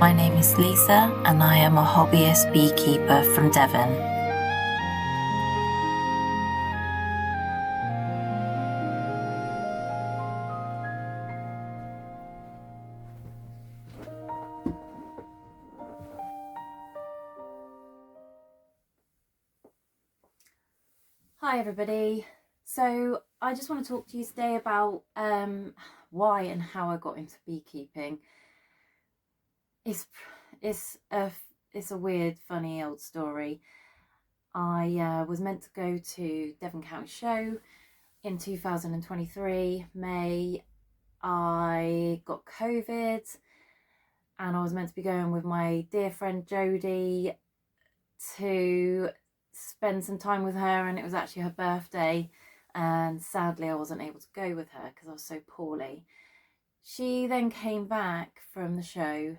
My name is Lisa and I am a hobbyist beekeeper from Devon. Hi everybody. So I just want to talk to you today about why and how I got into beekeeping. It's a weird, funny old story. I was meant to go to Devon County Show in 2023 May. I got COVID and I was meant to be going with my dear friend Jodie to spend some time with her, and it was actually her birthday, and sadly I wasn't able to go with her because I was so poorly. She then came back from the show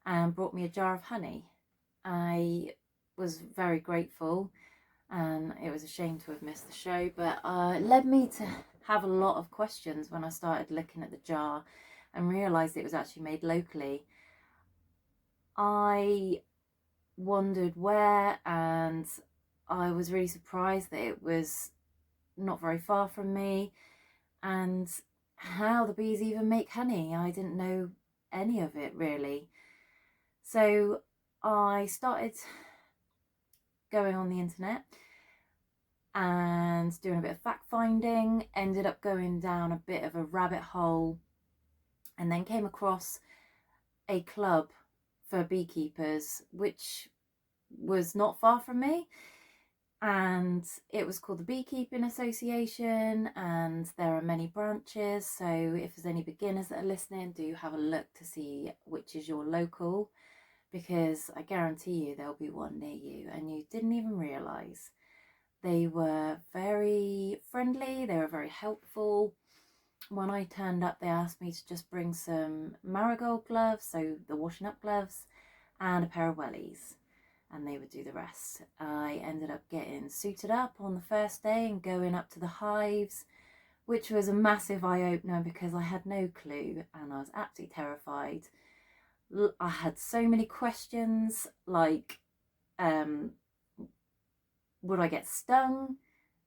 and brought me a jar of honey. I was very grateful, and it was a shame to have missed the show, but it led me to have a lot of questions when I started looking at the jar and realised it was actually made locally. I wondered where, and I was really surprised that it was not very far from me, and how the bees even make honey. I didn't know any of it really. So I started going on the internet and doing a bit of fact finding, ended up going down a bit of a rabbit hole, and then came across a club for beekeepers which was not far from me, and it was called the Beekeeping Association, and there are many branches, so if there's any beginners that are listening, do have a look to see which is your local, because I guarantee you there'll be one near you and you didn't even realise. They were very friendly, they were very helpful. When I turned up, they asked me to just bring some marigold gloves, so the washing up gloves, and a pair of wellies, and they would do the rest. I ended up getting suited up on the first day and going up to the hives, which was a massive eye-opener because I had no clue and I was absolutely terrified. I had so many questions like, would I get stung?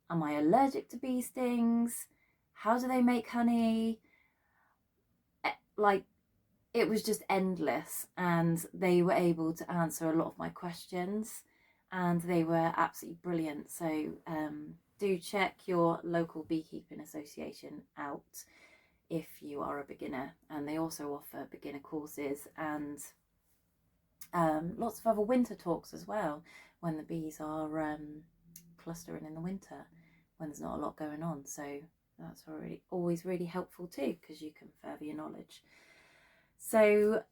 Am I allergic to bee stings? How do they make honey? Like, it was just endless, and they were able to answer a lot of my questions, and they were absolutely brilliant. So do check your local beekeeping association out if you are a beginner, and they also offer beginner courses and lots of other winter talks as well, when the bees are clustering in the winter when there's not a lot going on. So that's always really helpful too, because you can further your knowledge. So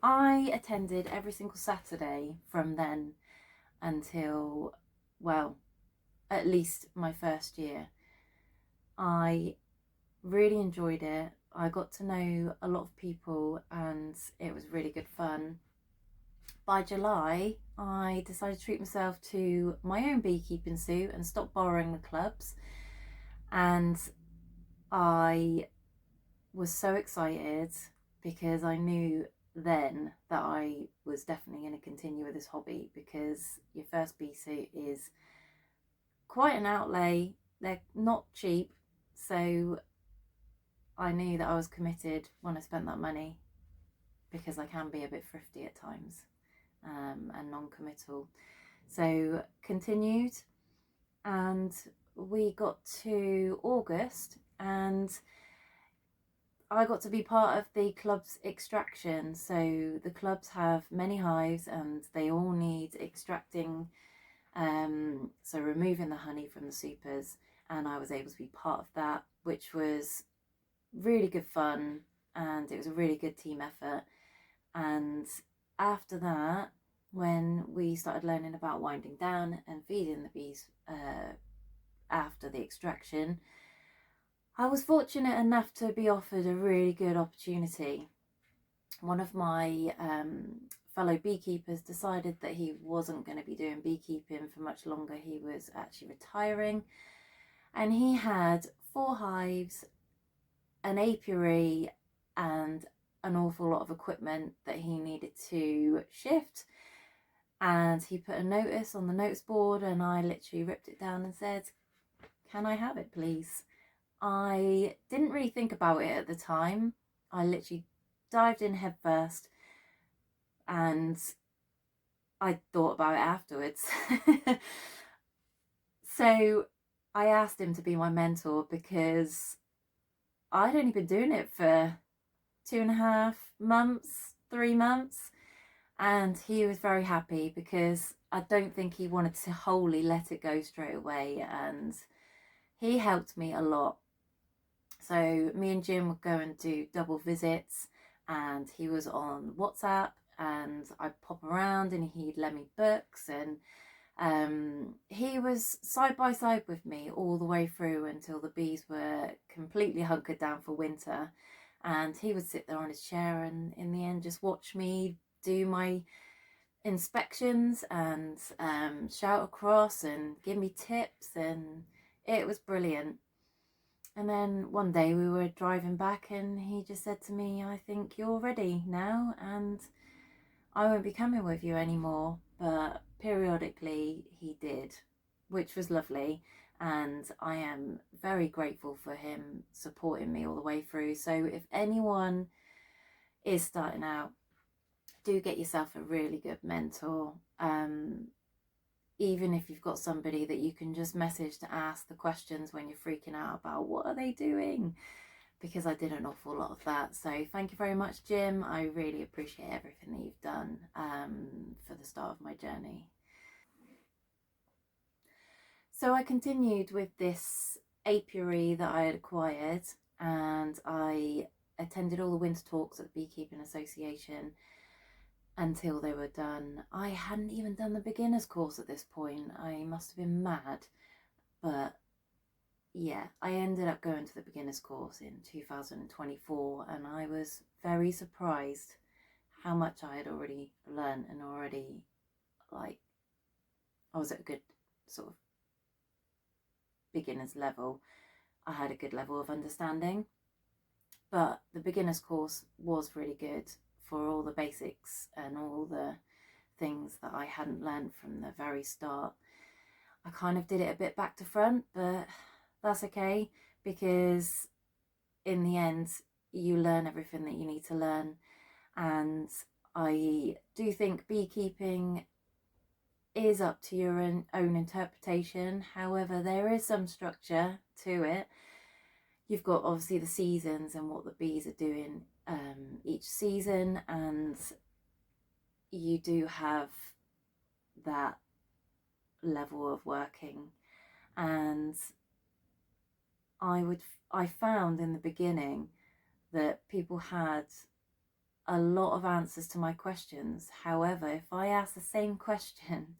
I attended every single Saturday from then until, well, at least my first year. I really enjoyed it. I got to know a lot of people and it was really good fun. By July, I decided to treat myself to my own beekeeping suit and stop borrowing the clubs. And I was so excited because I knew then that I was definitely going to continue with this hobby, because your first bee suit is quite an outlay. They're not cheap, so I knew that I was committed when I spent that money, because I can be a bit thrifty at times, and non-committal. So continued, and we got to August and I got to be part of the club's extraction. So the clubs have many hives and they all need extracting, so removing the honey from the supers, and I was able to be part of that, which was really good fun, and it was a really good team effort. And after that, when we started learning about winding down and feeding the bees after the extraction, I was fortunate enough to be offered a really good opportunity. One of my fellow beekeepers decided that he wasn't going to be doing beekeeping for much longer. He was actually retiring, and he had 4 hives, an apiary, and an awful lot of equipment that he needed to shift, and he put a notice on the notice board, and I literally ripped it down and said, can I have it please? I didn't really think about it at the time. I literally dived in head first, and I thought about it afterwards. So I asked him to be my mentor because I'd only been doing it for 2.5 months, 3 months, and he was very happy because I don't think he wanted to wholly let it go straight away, and he helped me a lot. So me and Jim would go and do double visits, and he was on WhatsApp, and I'd pop around and he'd lend me books, and he was side by side with me all the way through until the bees were completely hunkered down for winter. And he would sit there on his chair and in the end just watch me do my inspections and shout across and give me tips, and it was brilliant. And then one day we were driving back and he just said to me, I think you're ready now and I won't be coming with you anymore. But periodically he did, which was lovely. And I am very grateful for him supporting me all the way through. So if anyone is starting out, do get yourself a really good mentor. Even if you've got somebody that you can just message to ask the questions when you're freaking out about what are they doing, because I did an awful lot of that. So thank you very much, Jim. I really appreciate everything that you've done for the start of my journey. So I continued with this apiary that I had acquired, and I attended all the winter talks at the Beekeeping Association until they were done. I hadn't even done the beginner's course at this point. I must have been mad. But yeah, I ended up going to the beginner's course in 2024, and I was very surprised how much I had already learned, and already, like, I was at a good sort of beginner's level. I had a good level of understanding, but the beginner's course was really good for all the basics and all the things that I hadn't learned from the very start. I kind of did it a bit back to front, but that's okay, because in the end you learn everything that you need to learn. And I do think beekeeping is up to your own interpretation. However, there is some structure to it. You've got obviously the seasons and what the bees are doing each season, and you do have that level of working. And I found in the beginning that people had a lot of answers to my questions. However, if I ask the same question,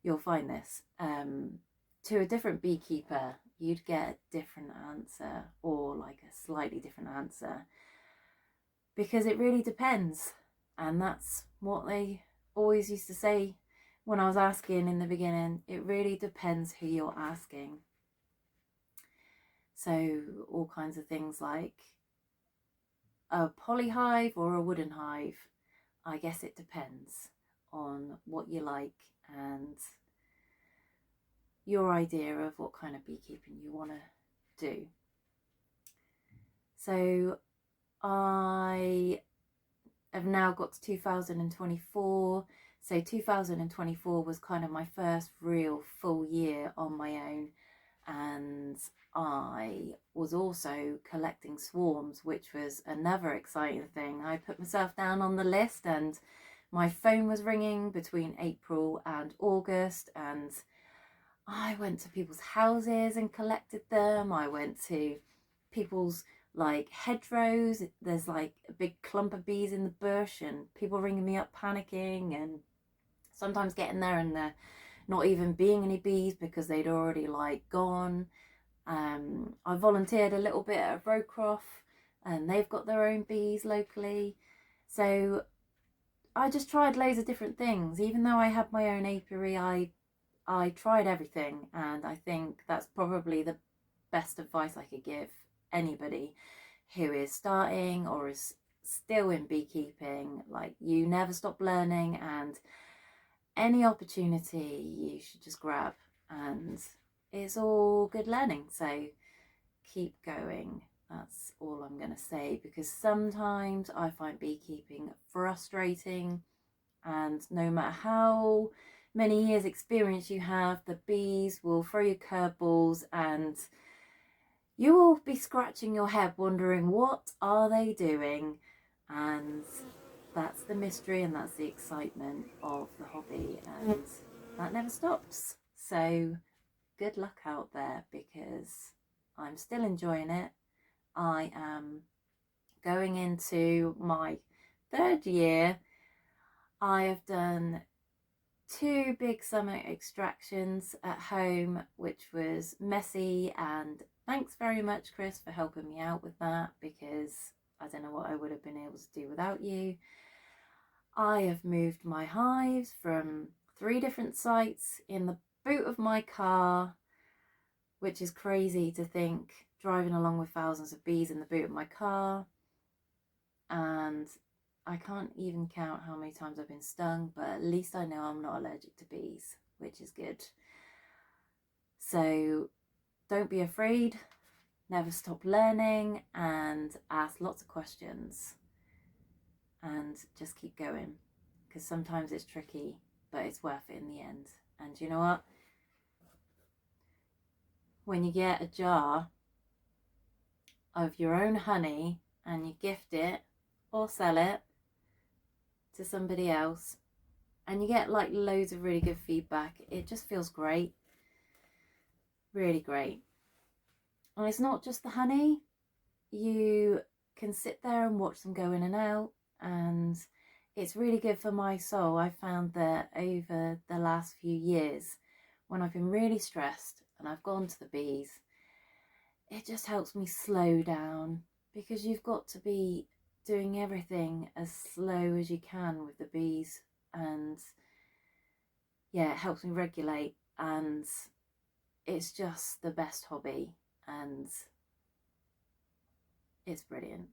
you'll find this, to a different beekeeper, you'd get a different answer, or like a slightly different answer, because it really depends. And that's what they always used to say when I was asking in the beginning. It really depends who you're asking. So all kinds of things like a polyhive or a wooden hive, I guess it depends on what you like and your idea of what kind of beekeeping you want to do. So I have now got to 2024. So 2024 was kind of my first real full year on my own, and I was also collecting swarms, which was another exciting thing. I put myself down on the list, and my phone was ringing between April and August, and I went to people's houses and collected them. I went to people's like hedgerows. There's like a big clump of bees in the bush, and people ringing me up panicking, and sometimes getting there and there not even being any bees because they'd already like gone. I volunteered a little bit at Rowcroft, and they've got their own bees locally. So I just tried loads of different things. Even though I had my own apiary, I tried everything, and I think that's probably the best advice I could give anybody who is starting or is still in beekeeping. Like, you never stop learning, and any opportunity you should just grab, and it's all good learning. So keep going. That's all I'm going to say, because sometimes I find beekeeping frustrating, and no matter how many years experience you have, the bees will throw you curveballs, and you will be scratching your head wondering, what are they doing? And that's the mystery, and that's the excitement of the hobby, and that never stops. So good luck out there, because I'm still enjoying it. I am going into my 3rd year. I have done 2 big summer extractions at home, which was messy, and thanks very much, Chris, for helping me out with that, because I don't know what I would have been able to do without you. I have moved my hives from 3 different sites in the boot of my car, which is crazy to think, driving along with thousands of bees in the boot of my car. And I can't even count how many times I've been stung, but at least I know I'm not allergic to bees, which is good. So don't be afraid, never stop learning, and ask lots of questions, and just keep going, because sometimes it's tricky, but it's worth it in the end. And you know what? When you get a jar of your own honey and you gift it or sell it to somebody else, and you get like loads of really good feedback, it just feels great. Really great. And it's not just the honey. You can sit there and watch them go in and out, and it's really good for my soul. I found that over the last few years, when I've been really stressed and I've gone to the bees, it just helps me slow down, because you've got to be doing everything as slow as you can with the bees. And yeah, it helps me regulate, and it's just the best hobby, and it's brilliant.